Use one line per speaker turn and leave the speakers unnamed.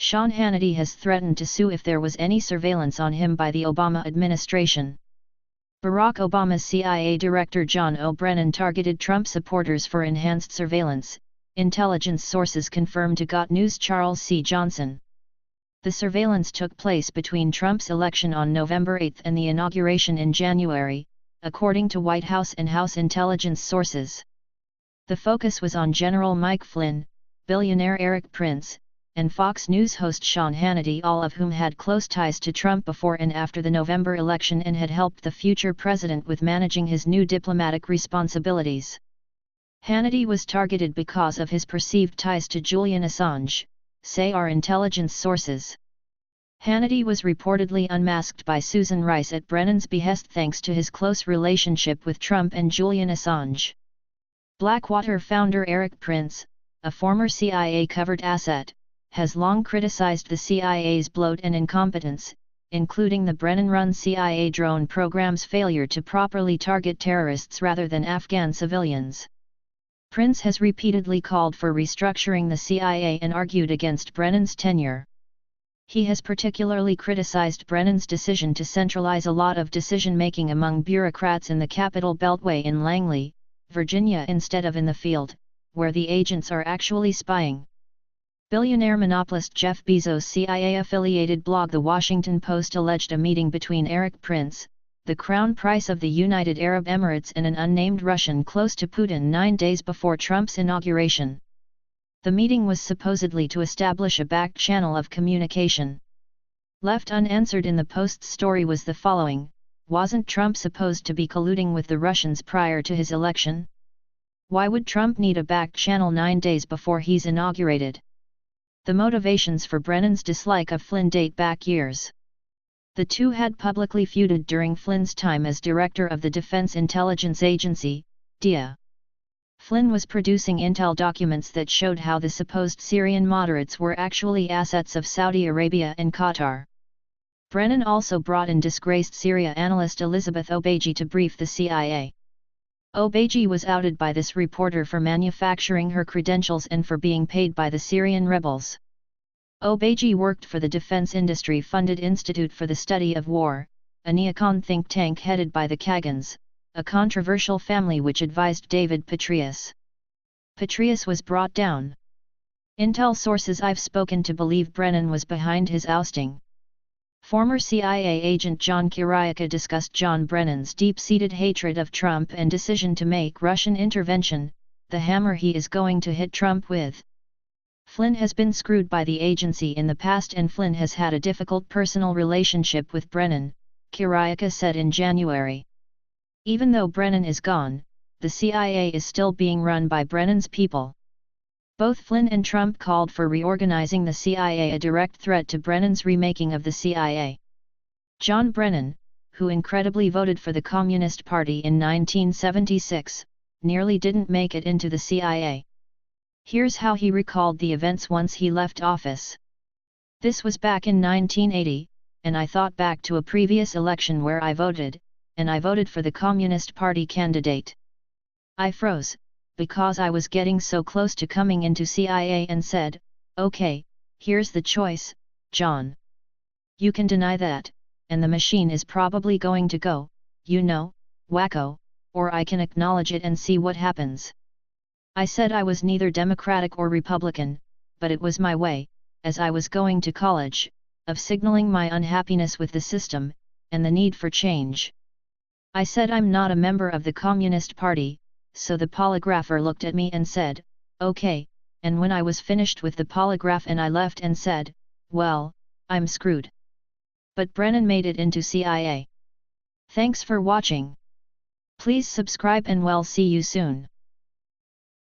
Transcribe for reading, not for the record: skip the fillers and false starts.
Sean Hannity has threatened to sue if there was any surveillance on him by the Obama administration. Barack Obama's CIA Director John O. Brennan targeted Trump supporters for enhanced surveillance, intelligence sources confirmed to GOT News. Charles C. Johnson. The surveillance took place between Trump's election on November 8 and the inauguration in January, according to White House and House intelligence sources. The focus was on General Mike Flynn, billionaire Eric Prince, and Fox News host Sean Hannity, all of whom had close ties to Trump before and after the November election and had helped the future president with managing his new diplomatic responsibilities. Hannity was targeted because of his perceived ties to Julian Assange, say our intelligence sources. Hannity was reportedly unmasked by Susan Rice at Brennan's behest thanks to his close relationship with Trump and Julian Assange. Blackwater founder Eric Prince, a former CIA-covered asset, has long criticized the CIA's bloat and incompetence, including the Brennan-run CIA drone program's failure to properly target terrorists rather than Afghan civilians. Prince has repeatedly called for restructuring the CIA and argued against Brennan's tenure. He has particularly criticized Brennan's decision to centralize a lot of decision-making among bureaucrats in the Capitol Beltway in Langley, Virginia instead of in the field, where the agents are actually spying. Billionaire monopolist Jeff Bezos' CIA-affiliated blog The Washington Post alleged a meeting between Eric Prince, the crown prince of the United Arab Emirates, and an unnamed Russian close to Putin 9 days before Trump's inauguration. The meeting was supposedly to establish a back channel of communication. Left unanswered in the Post's story was the following: wasn't Trump supposed to be colluding with the Russians prior to his election? Why would Trump need a back channel 9 days before he's inaugurated? The motivations for Brennan's dislike of Flynn date back years. The two had publicly feuded during Flynn's time as director of the Defense Intelligence Agency, DIA. Flynn was producing intel documents that showed how the supposed Syrian moderates were actually assets of Saudi Arabia and Qatar. Brennan also brought in disgraced Syria analyst Elizabeth Obeji to brief the CIA. Obeji was outed by this reporter for manufacturing her credentials and for being paid by the Syrian rebels. Obeji worked for the Defense Industry-funded Institute for the Study of War, a neocon think tank headed by the Kagans, a controversial family which advised David Petraeus. Petraeus was brought down. Intel sources I've spoken to believe Brennan was behind his ousting. Former CIA agent John Kiriakou discussed John Brennan's deep-seated hatred of Trump and decision to make Russian intervention the hammer he is going to hit Trump with. Flynn has been screwed by the agency in the past and Flynn has had a difficult personal relationship with Brennan, Kiriakou said in January. Even though Brennan is gone, the CIA is still being run by Brennan's people. Both Flynn and Trump called for reorganizing the CIA, a direct threat to Brennan's remaking of the CIA. John Brennan, who incredibly voted for the Communist Party in 1976, nearly didn't make it into the CIA. Here's how he recalled the events once he left office. This was back in 1980, and I thought back to a previous election where I voted, and I voted for the Communist Party candidate. I froze, because I was getting so close to coming into CIA, and said, okay, here's the choice, John. You can deny that, and the machine is probably going to go, you know, wacko, or I can acknowledge it and see what happens. I said I was neither Democratic or Republican, but it was my way, as I was going to college, of signaling my unhappiness with the system, and the need for change. I said I'm not a member of the Communist Party, so the polygrapher looked at me and said, okay, and when I was finished with the polygraph and I left and said, well, I'm screwed. But Brennan made it into CIA. Thanks for watching. Please subscribe and we'll see you soon.